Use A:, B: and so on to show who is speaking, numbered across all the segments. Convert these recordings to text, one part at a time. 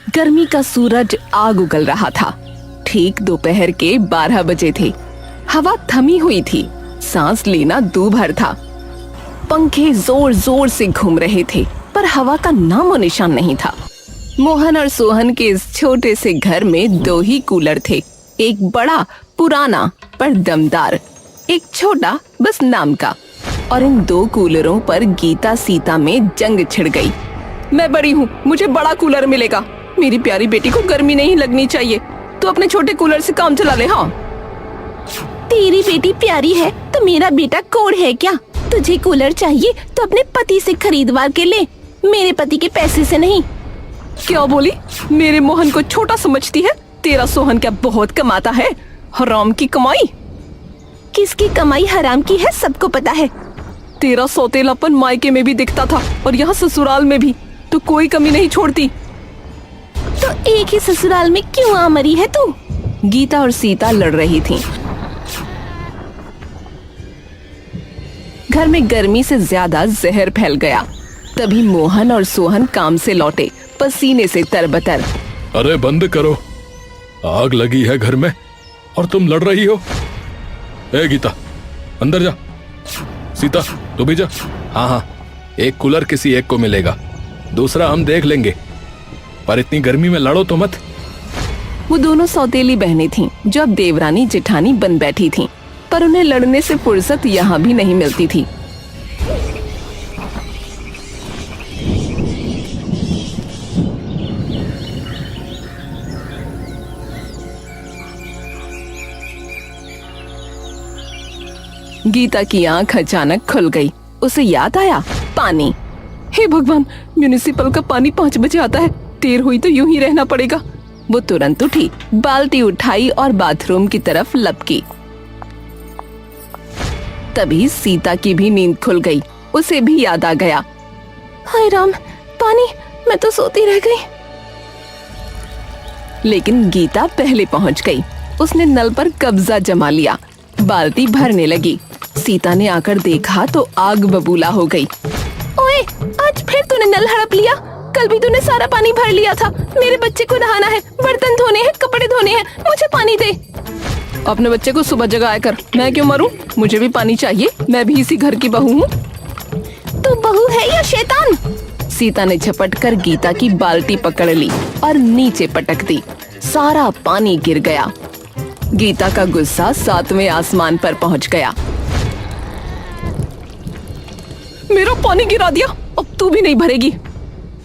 A: गर्मी का सूरज आग उगल रहा था। ठीक दोपहर के 12 बजे थे। हवा थमी हुई थी, सांस लेना दूभर था। पंखे जोर जोर से घूम रहे थे, पर हवा का नामो निशान नहीं था। मोहन और सोहन के इस छोटे से घर में 2 ही कूलर थे, एक बड़ा पुराना पर दमदार, एक छोटा बस नाम का। और इन 2 कूलरों पर गीता सीता में जंग छिड़ गई। मैं बड़ी हूँ, मुझे बड़ा कूलर मिलेगा। मेरी प्यारी बेटी को गर्मी नहीं लगनी चाहिए, तो अपने छोटे कूलर से काम चला ले। हाँ,
B: तेरी बेटी प्यारी है तो मेरा बेटा कोढ़ है क्या? तुझे कूलर चाहिए तो अपने पति से खरीदवा के ले, मेरे पति के पैसे से नहीं।
A: क्या बोली? मेरे मोहन को छोटा समझती है? तेरा सोहन क्या बहुत कमाता है? हराम की कमाई।
B: किसकी कमाई हराम की है सबको पता है।
A: तेरा सौतेलापन मायके में भी दिखता था और यहाँ ससुराल में भी, तो कोई कमी नहीं छोड़ती।
B: तो एक ही ससुराल में क्यों आ मरी है तू?
A: गीता और सीता लड़ रही थीं। घर में गर्मी से ज्यादा जहर फैल गया। तभी मोहन और सोहन काम से लौटे, पसीने से तरबतर।
C: अरे बंद करो, आग लगी है घर में और तुम लड़ रही हो। ए गीता, अंदर जा। सीता, तू भी जा। हाँ, एक कूलर किसी एक को मिलेगा, दूसरा हम देख लेंगे, पर इतनी गर्मी में लड़ो तो मत।
A: वो दोनों सौतेली बहनें थीं, जो अब देवरानी जेठानी बन बैठी थीं, पर उन्हें लड़ने से फुर्सत यहाँ भी नहीं मिलती थी। गीता की आंख अचानक खुल गई। उसे याद आया, पानी। हे भगवान, म्युनिसिपल का पानी 5 बजे आता है, देर हुई तो यूं ही रहना पड़ेगा। वो तुरंत उठी, बाल्टी उठाई और बाथरूम की तरफ लपकी। तभी सीता की भी नींद खुल गई। उसे भी याद आ गया,
B: हाय राम, पानी, मैं तो सोती रह गई।
A: लेकिन गीता पहले पहुंच गई। उसने नल पर कब्जा जमा लिया, बाल्टी भरने लगी। सीता ने आकर देखा तो आग बबूला हो गई।
B: ओए, आज फिर तूने नल हड़प लिया? कल भी तूने सारा पानी भर लिया था। मेरे बच्चे को नहाना है, बर्तन धोने हैं, कपड़े धोने हैं, मुझे पानी दे।
A: अपने बच्चे को सुबह जगाया कर, मैं क्यों मरूं? मुझे भी पानी चाहिए, मैं भी इसी घर की बहू हूँ।
B: तू बहू है या शैतान?
A: सीता ने झपट कर गीता की बाल्टी पकड़ ली और नीचे पटक दी। सारा पानी गिर गया। गीता का गुस्सा 7वें आसमान पर पहुंच गया। मेरा पानी गिरा दिया, अब तू भी नहीं भरेगी।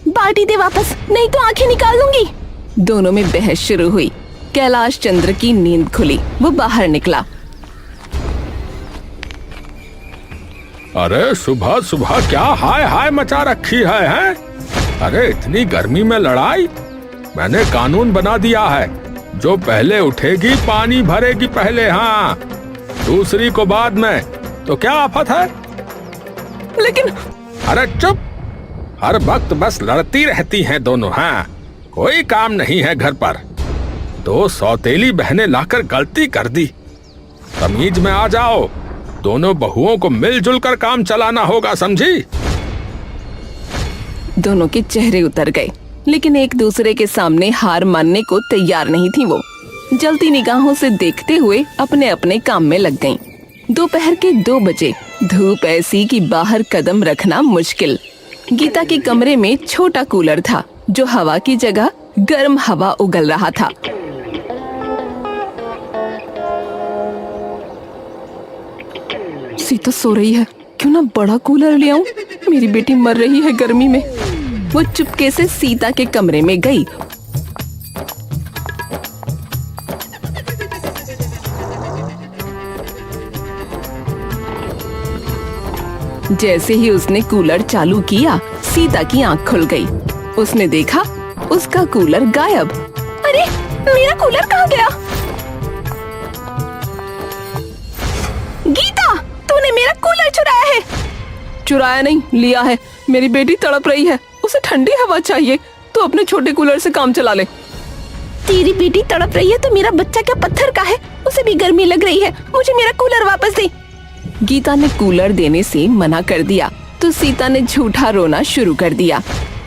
B: बाल्टी दे वापस, नहीं तो आंखें निकाल लूंगी।
A: दोनों में बहस शुरू हुई। कैलाश चंद्र की नींद खुली, वो बाहर निकला।
C: अरे सुबह सुबह क्या हाय हाय मचा रखी है? अरे इतनी गर्मी में लड़ाई? मैंने कानून बना दिया है, जो पहले उठेगी पानी भरेगी पहले, हाँ, दूसरी को बाद में। तो क्या आफत है?
A: लेकिन
C: अरे चुप, हर वक्त बस लड़ती रहती हैं दोनों। हाँ, कोई काम नहीं है घर पर। 2 सौतेली बहनें लाकर गलती कर दी। तमीज में आ जाओ, दोनों बहुओं को मिलजुल कर काम चलाना होगा, समझी?
A: दोनों के चेहरे उतर गए, लेकिन एक दूसरे के सामने हार मानने को तैयार नहीं थी। वो जलती निगाहों से देखते हुए अपने अपने काम में लग गईं। दोपहर के 2 बजे, धूप ऐसी कि बाहर कदम रखना मुश्किल। गीता के कमरे में छोटा कूलर था, जो हवा की जगह गर्म हवा उगल रहा था। सीता सो रही है, क्यों ना बड़ा कूलर ले आऊं? मेरी बेटी मर रही है गर्मी में। वो चुपके से सीता के कमरे में गई। जैसे ही उसने कूलर चालू किया, सीता की आंख खुल गई। उसने देखा, उसका कूलर गायब।
B: अरे, मेरा कूलर कहाँ गया? गीता, तूने मेरा कूलर चुराया है।
A: चुराया नहीं, लिया है। मेरी बेटी तड़प रही है, उसे ठंडी हवा चाहिए, तो अपने छोटे कूलर से काम चला ले।
B: तेरी बेटी तड़प रही है तो मेरा बच्चा क्या पत्थर का है? उसे भी गर्मी लग रही है, मुझे मेरा कूलर वापस दे।
A: गीता ने कूलर देने से मना कर दिया तो सीता ने झूठा रोना शुरू कर दिया।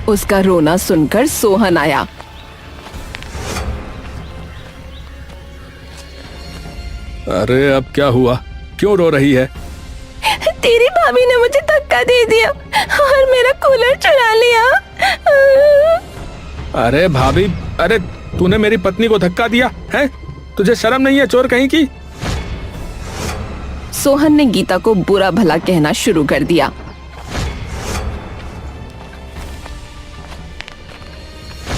A: उसका रोना सुनकर सोहन आया।
C: अरे अब क्या हुआ, क्यों रो रही है?
B: तेरी भाभी ने मुझे धक्का दे दिया और मेरा कूलर चुरा लिया।
C: अरे भाभी, अरे तूने मेरी पत्नी को धक्का दिया है? तुझे शर्म नहीं है, चोर कहीं की?
A: सोहन ने गीता को बुरा भला कहना शुरू कर दिया।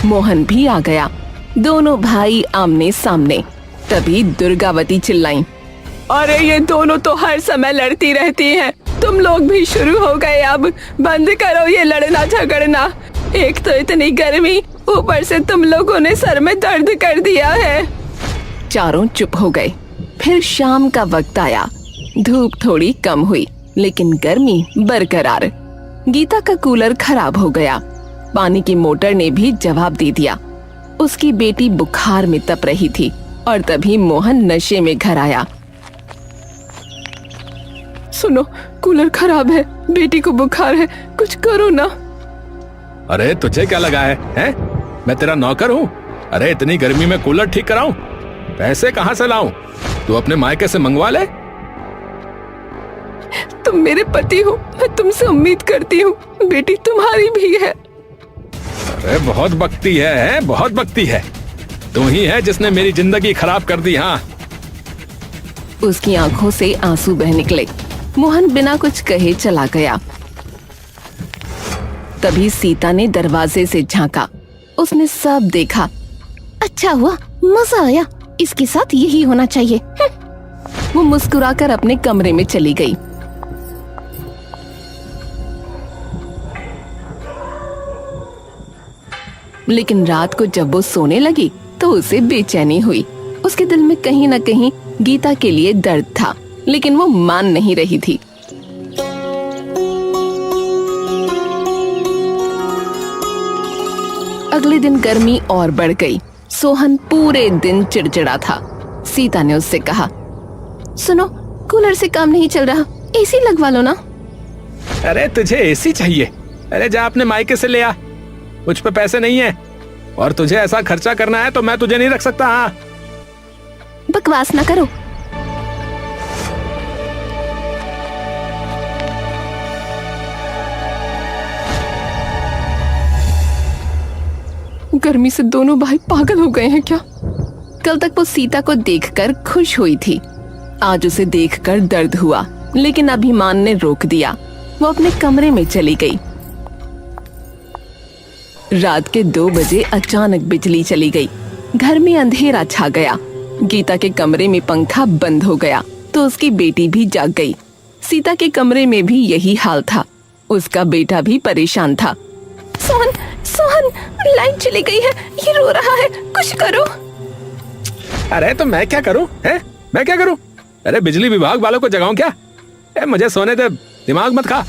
A: मोहन भी आ गया। दोनों भाई आमने सामने। तभी दुर्गावती चिल्लाई, अरे ये दोनों तो हर समय लड़ती रहती हैं। तुम लोग भी शुरू हो गए, अब बंद करो ये लड़ना झगड़ना। एक तो इतनी गर्मी, ऊपर से तुम लोगों ने सर में दर्द कर दिया है। चारों चुप हो गए। फिर शाम का वक्त आया। धूप थोड़ी कम हुई, लेकिन गर्मी बरकरार। गीता का कूलर खराब हो गया। पानी की मोटर ने भी जवाब दे दिया। उसकी बेटी बुखार में तप रही थी और तभी मोहन नशे में घर आया। सुनो, कूलर खराब है, बेटी को बुखार है, कुछ करो ना।
C: अरे तुझे क्या लगा है? मैं तेरा नौकर हूँ? अरे इतनी गर्मी में कूलर ठीक कराऊं? पैसे कहाँ से लाऊं? तू अपने मायके से मंगवा ले।
A: तुम मेरे पति हो, मैं तुमसे उम्मीद करती हूँ, बेटी तुम्हारी भी है।
C: अरे बहुत बकती है, बहुत बकती है। तू ही है जिसने मेरी जिंदगी खराब कर दी। हाँ।
A: उसकी आंखों से आंसू बह निकले। मोहन बिना कुछ कहे चला गया। तभी सीता ने दरवाजे से झांका। उसने सब देखा।
B: अच्छा हुआ, मजा आया, इसके साथ यही होना चाहिए।
A: वो मुस्कुराकर अपने कमरे में चली गई। लेकिन रात को जब वो सोने लगी तो उसे बेचैनी हुई। उसके दिल में कहीं न कहीं गीता के लिए दर्द था, लेकिन वो मान नहीं रही थी। अगले दिन गर्मी और बढ़ गई। सोहन पूरे दिन चिड़चिड़ा था। सीता ने उससे कहा,
B: सुनो, कूलर से काम नहीं चल रहा, एसी लगवा लो ना।
C: अरे तुझे एसी चाहिए? अरे जा अपने मायके से ले आ। मुझ पे पैसे नहीं है और तुझे ऐसा खर्चा करना है तो मैं तुझे नहीं रख सकता। हाँ।
B: बकवास ना करो।
A: गर्मी से दोनों भाई पागल हो गए हैं क्या? कल तक वो सीता को देखकर खुश हुई थी। आज उसे देखकर दर्द हुआ, लेकिन अभिमान ने रोक दिया। वो अपने कमरे में चली गई। रात के 2 बजे अचानक बिजली चली गई। घर में अंधेरा छा गया। गीता के कमरे में पंखा बंद हो गया तो उसकी बेटी भी जाग गई। सीता के कमरे में भी यही हाल था। उसका बेटा भी परेशान था।
B: सोहन, सोहन, लाइट चली गई है, ये रो रहा है, कुछ करो।
C: अरे तो मैं क्या करूं? मैं क्या करूं? अरे बिजली विभाग वालों को जगाऊं क्या? मुझे सोने दे, दिमाग मत खा।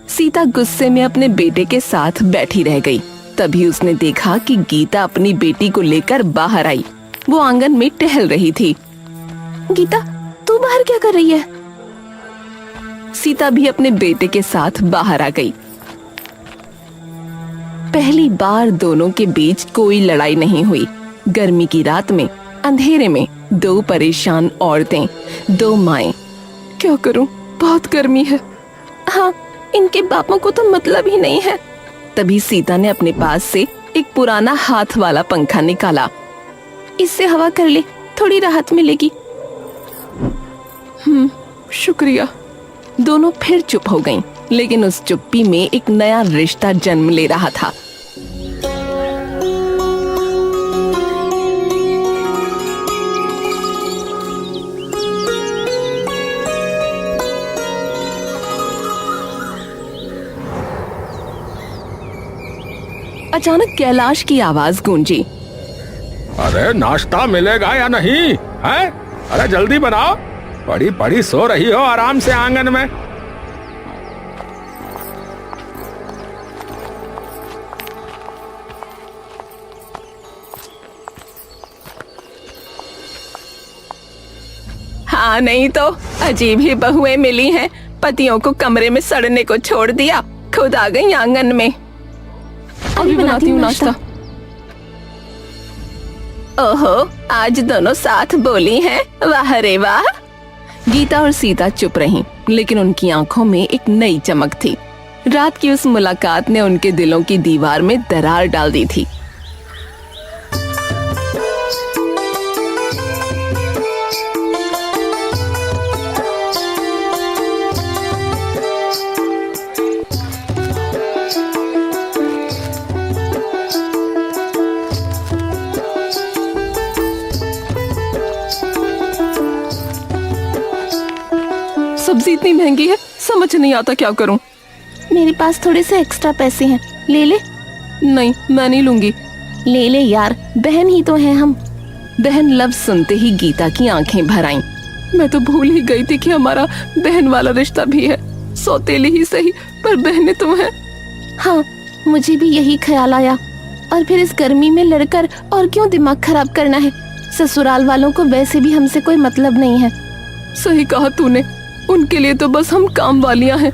A: सीता गुस्से में अपने बेटे के साथ बैठी रह गई। तभी उसने देखा कि गीता अपनी बेटी को लेकर बाहर आई। वो आंगन में टहल रही थी।
B: गीता, तू बाहर क्या कर रही है?
A: सीता भी अपने बेटे के साथ बाहर आ गई। पहली बार दोनों के बीच कोई लड़ाई नहीं हुई। गर्मी की रात में अंधेरे में 2 परेशान औरतें, 2 माएं। क्या करूं, बहुत गर्मी है।
B: हाँ, इनके बापों को तो मतलब ही नहीं है।
A: तभी सीता ने अपने पास से एक पुराना हाथ वाला पंखा निकाला।
B: इससे हवा कर ले, थोड़ी राहत मिलेगी।
A: शुक्रिया। दोनों फिर चुप हो गईं, लेकिन उस चुप्पी में एक नया रिश्ता जन्म ले रहा था। अचानक कैलाश की आवाज गूंजी।
C: अरे नाश्ता मिलेगा या नहीं है? अरे जल्दी बनाओ, पड़ी पड़ी सो रही हो आराम से आंगन में।
A: हाँ नहीं तो अजीब ही बहुएं मिली हैं। पतियों को कमरे में सड़ने को छोड़ दिया, खुद आ गई आंगन में।
B: अभी बनाती हूँ नाश्ता।
A: ओहो, आज दोनों साथ बोली हैं। वाह रे वाह। गीता और सीता चुप रहीं, लेकिन उनकी आंखों में एक नई चमक थी। रात की उस मुलाकात ने उनके दिलों की दीवार में दरार डाल दी थी। सब्जी इतनी महंगी है, समझ नहीं आता क्या करूं।
B: मेरे पास थोड़े से एक्स्ट्रा पैसे हैं, ले ले।
A: नहीं, मैं नहीं लूंगी।
B: ले ले यार, बहन ही तो हैं हम।
A: बहन लफ्ज सुनते ही गीता की आंखें भर आईं। मैं तो भूल ही गई थी कि हमारा बहन वाला रिश्ता भी है। सौतेली ही सही, पर बहनें तो हैं।
B: हाँ, मुझे भी यही ख्याल आया। और फिर इस गर्मी में लड़कर और क्यों दिमाग खराब करना है। ससुराल वालों को वैसे भी हमसे कोई मतलब नहीं है।
A: सही कहा तूने, उनके लिए तो बस हम काम वालियां हैं।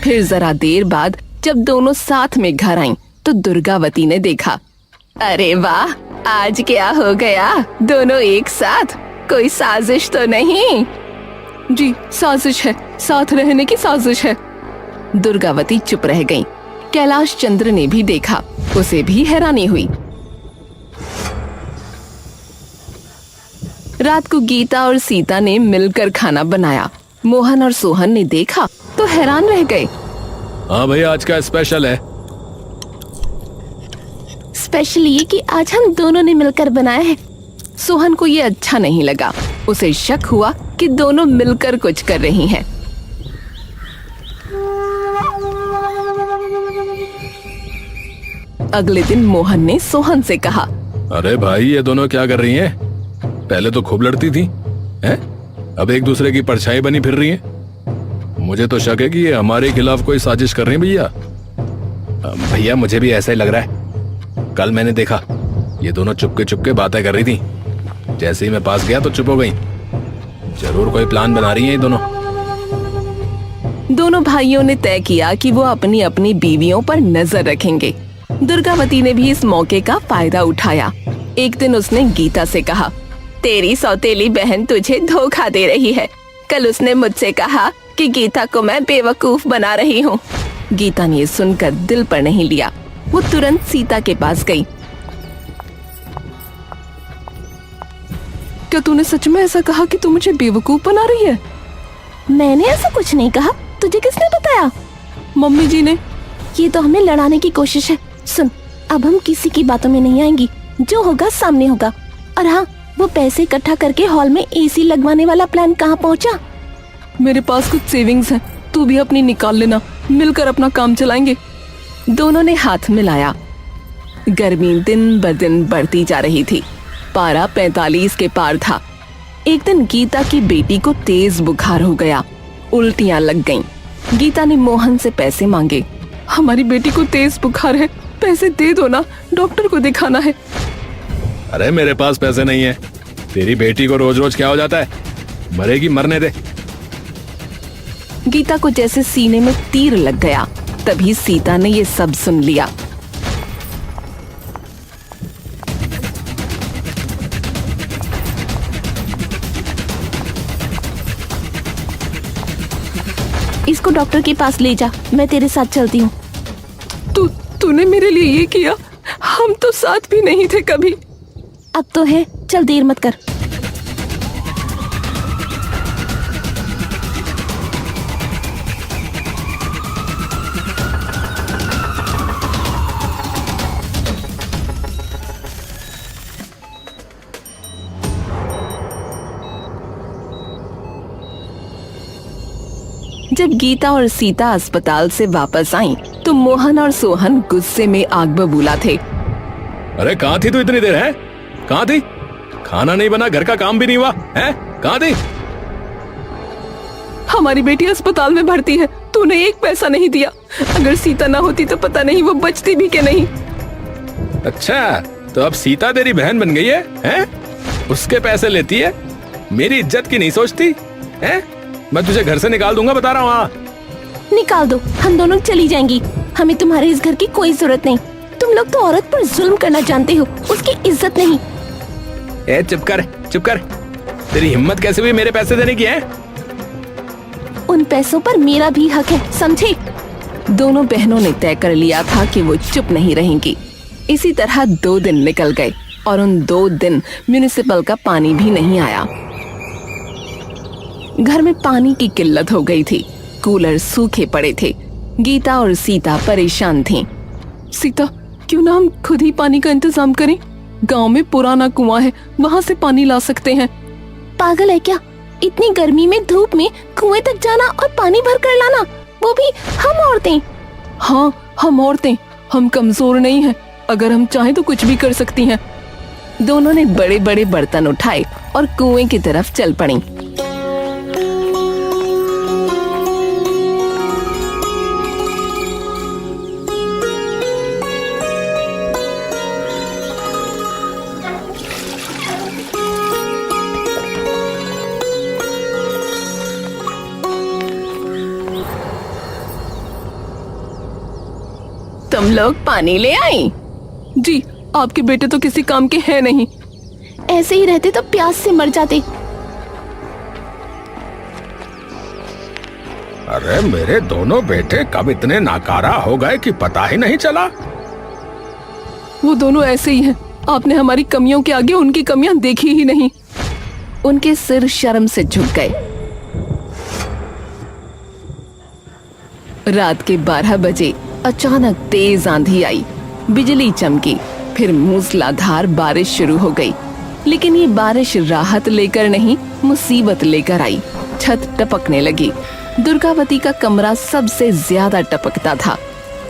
A: फिर जरा देर बाद जब दोनों साथ में घर आईं, तो दुर्गावती ने देखा। अरे वाह, आज क्या हो गया, दोनों एक साथ? कोई साजिश तो नहीं? जी, साजिश है, साथ रहने की साजिश है। दुर्गावती चुप रह गईं। कैलाश चंद्र ने भी देखा, उसे भी हैरानी हुई। रात को गीता और सीता ने मिलकर खाना बनाया। मोहन और सोहन ने देखा तो हैरान रह गए।
C: हाँ भैया, आज का स्पेशल है।
B: स्पेशल ये कि आज हम दोनों ने मिलकर बनाया है।
A: सोहन को ये अच्छा नहीं लगा। उसे शक हुआ कि दोनों मिलकर कुछ कर रही हैं। अगले दिन मोहन ने सोहन से कहा,
C: अरे भाई, ये दोनों क्या कर रही हैं? पहले तो खूब लड़ती थी, हैं? अब एक दूसरे की परछाई बनी फिर रही हैं। मुझे तो शक है कि ये हमारे खिलाफ कोई साजिश कर रही हैं भैया। भैया, मुझे भी ऐसा ही लग रहा है। कल मैंने देखा ये दोनों चुपके बातें कर रही थी। जैसे ही मैं पास गया तो चुप हो गई। जरूर कोई प्लान बना रही हैं ये दोनों।
A: दोनों भाइयों ने तय किया कि वो अपनी अपनी बीवियों पर नजर रखेंगे। दुर्गावती ने भी इस मौके का फायदा उठाया। एक दिन उसने गीता से कहा, तेरी सौतेली बहन तुझे धोखा दे रही है। कल उसने मुझसे कहा कि गीता को मैं बेवकूफ बना रही हूँ। गीता ने सुनकर दिल पर नहीं लिया। वो तुरंत सीता के पास गई। क्या तूने सच में ऐसा कहा कि तू मुझे बेवकूफ बना रही है?
B: मैंने ऐसा कुछ नहीं कहा। तुझे किसने बताया?
A: मम्मी जी ने।
B: ये तो हमें लड़ाने की कोशिश है। सुन, अब हम किसी की बातों में नहीं आएंगी। जो होगा सामने होगा। और हाँ, वो पैसे इकट्ठा करके हॉल में एसी लगवाने वाला प्लान कहाँ पहुँचा?
A: मेरे पास कुछ सेविंग्स हैं, तू भी अपनी निकाल लेना। मिलकर अपना काम चलाएंगे। दोनों ने हाथ मिलाया। गर्मी दिन ब दिन बढ़ती जा रही थी। पारा 45 के पार था। एक दिन गीता की बेटी को तेज बुखार हो गया। उल्टियां लग गईं। गीता ने मोहन से पैसे मांगे। हमारी बेटी को तेज बुखार है, पैसे दे दो ना, डॉक्टर को दिखाना है।
C: अरे मेरे पास पैसे नहीं है। तेरी बेटी को रोज रोज क्या हो जाता है? मरेगी, मरने दे।
A: गीता को जैसे सीने में तीर लग गया। तभी सीता ने ये सब सुन लिया।
B: इसको डॉक्टर के पास ले जा, मैं तेरे साथ चलती हूँ।
A: तूने मेरे लिए ये किया? हम तो साथ भी नहीं थे कभी।
B: अब तो है, चल देर मत कर।
A: जब गीता और सीता अस्पताल से वापस आईं, तो मोहन और सोहन गुस्से में आग बबूला थे।
C: अरे कहाँ थी तू इतनी देर? है कहाँ थी? खाना नहीं बना, घर का काम भी नहीं हुआ है? कहाँ थी?
A: हमारी बेटी अस्पताल में भर्ती है, तूने एक पैसा नहीं दिया। अगर सीता ना होती तो पता नहीं वो बचती भी कि नहीं।
C: अच्छा, तो अब सीता तेरी बहन बन गई है? हैं? उसके पैसे लेती है, मेरी इज्जत की नहीं सोचती है? मैं तुझे घर से निकाल दूंगा, बता रहा हूँ।
B: निकाल दो, हम दोनों चली जाएंगी। हमें तुम्हारे इस घर की कोई जरूरत नहीं। लोग तो औरत पर जुल्म करना जानते हो, उसकी इज्जत नहीं।
C: ए चुप कर, चुप कर। तेरी हिम्मत कैसे हुई मेरे पैसे देने की है?
B: उन पैसों पर मेरा भी हक है, समझे?
A: दोनों बहनों ने तय कर लिया था कि वो चुप नहीं रहेंगी। इसी तरह 2 दिन निकल गए और उन 2 दिन म्युनिसिपल का पानी भी नहीं आया। घर में पानी की किल्लत हो गई थी, कूलर सूखे पड़े थे। गीता और सीता परेशान थीं। सीता, क्यों ना हम खुद ही पानी का इंतजाम करें? गांव में पुराना कुआं है, वहां से पानी ला सकते हैं।
B: पागल है क्या? इतनी गर्मी में धूप में कुएं तक जाना और पानी भर कर लाना, वो भी हम औरतें।
A: हाँ, हम औरतें, हम कमजोर नहीं हैं। अगर हम चाहें तो कुछ भी कर सकती हैं। दोनों ने बड़े बड़े बर्तन उठाए और कुएं की तरफ चल पड़ी। तुम लोग पानी ले आई? जी, आपके बेटे तो किसी काम के हैं नहीं।
B: ऐसे ही रहते तो प्यास से मर जाते।
C: अरे मेरे दोनों बेटे कब इतने नाकारा हो गए कि पता ही नहीं चला।
A: वो दोनों ऐसे ही हैं। आपने हमारी कमियों के आगे उनकी कमियां देखी ही नहीं। उनके सिर शर्म से झुक गए। रात के 12 बजे अचानक तेज आंधी आई, बिजली चमकी, फिर मूसलाधार बारिश शुरू हो गई। लेकिन ये बारिश राहत लेकर नहीं, मुसीबत लेकर आई। छत टपकने लगी। दुर्गावती का कमरा सबसे ज्यादा टपकता था।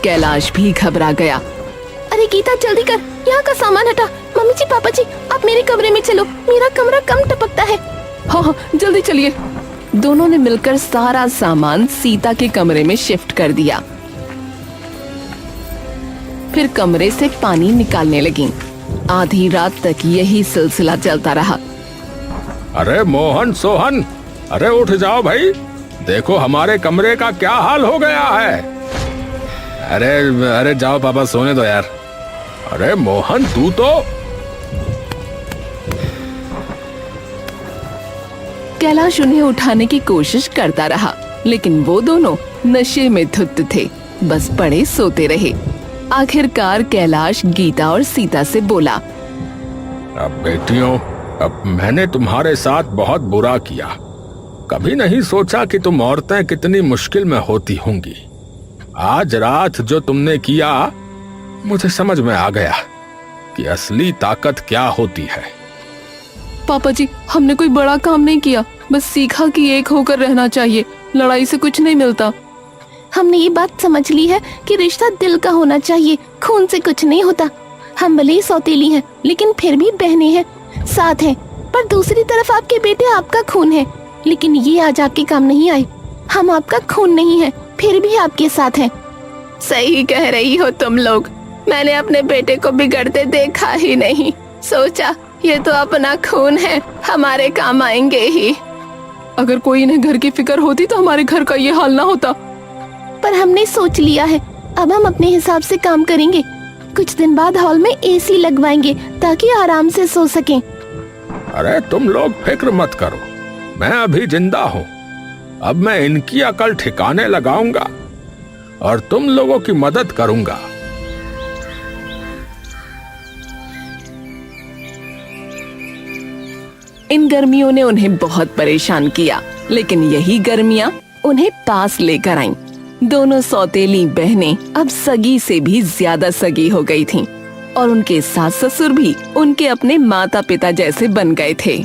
A: कैलाश भी घबरा गया।
B: अरे गीता, जल्दी कर, यहाँ का सामान हटा। मम्मी जी, पापा जी, आप मेरे कमरे में चलो, मेरा कमरा कम टपकता है।
A: हाँ हाँ, जल्दी चलिए। दोनों ने मिलकर सारा सामान सीता के कमरे में शिफ्ट कर दिया। फिर कमरे से पानी निकालने लगी। आधी रात तक यही सिलसिला चलता रहा।
C: अरे मोहन, सोहन, अरे उठ जाओ भाई, देखो हमारे कमरे का क्या हाल हो गया है। अरे अरे जाओ पापा, सोने दो यार। अरे मोहन, तू तो।
A: कैलाश उन्हें उठाने की कोशिश करता रहा, लेकिन वो दोनों नशे में धुत थे, बस पड़े सोते रहे। आखिरकार कैलाश गीता और सीता से बोला,
C: अब बेटियों, अब मैंने तुम्हारे साथ बहुत बुरा किया। कभी नहीं सोचा कि तुम औरतें कितनी मुश्किल में होती होंगी। आज रात जो तुमने किया, मुझे समझ में आ गया कि असली ताकत क्या होती है।
A: पापा जी, हमने कोई बड़ा काम नहीं किया, बस सीखा कि एक होकर रहना चाहिए। लड़ाई से कुछ नहीं मिलता।
B: हमने ये बात समझ ली है कि रिश्ता दिल का होना चाहिए, खून से कुछ नहीं होता। हम भले ही सौतेली हैं, लेकिन फिर भी बहनें हैं, साथ हैं। पर दूसरी तरफ आपके बेटे आपका खून है, लेकिन ये आज आपके काम नहीं आए। हम आपका खून नहीं है, फिर भी आपके साथ हैं।
A: सही कह रही हो तुम लोग। मैंने अपने बेटे को बिगड़ते देखा ही नहीं। सोचा ये तो अपना खून है, हमारे काम आएंगे ही। अगर कोई इन्हें घर की फिक्र होती तो हमारे घर का ये हाल ना होता।
B: पर हमने सोच लिया है, अब हम अपने हिसाब से काम करेंगे। कुछ दिन बाद हॉल में एसी लगवाएंगे ताकि आराम से सो सकें।
C: अरे तुम लोग फिक्र मत करो, मैं अभी जिंदा हूँ। अब मैं इनकी अकल ठिकाने लगाऊंगा और तुम लोगों की मदद करूंगा।
A: इन गर्मियों ने उन्हें बहुत परेशान किया, लेकिन यही गर्मियां उन्हें पास लेकर आईं। दोनों सौतेली बहनें अब सगी से भी ज्यादा सगी हो गई थीं और उनके सास ससुर भी उनके अपने माता पिता जैसे बन गए थे।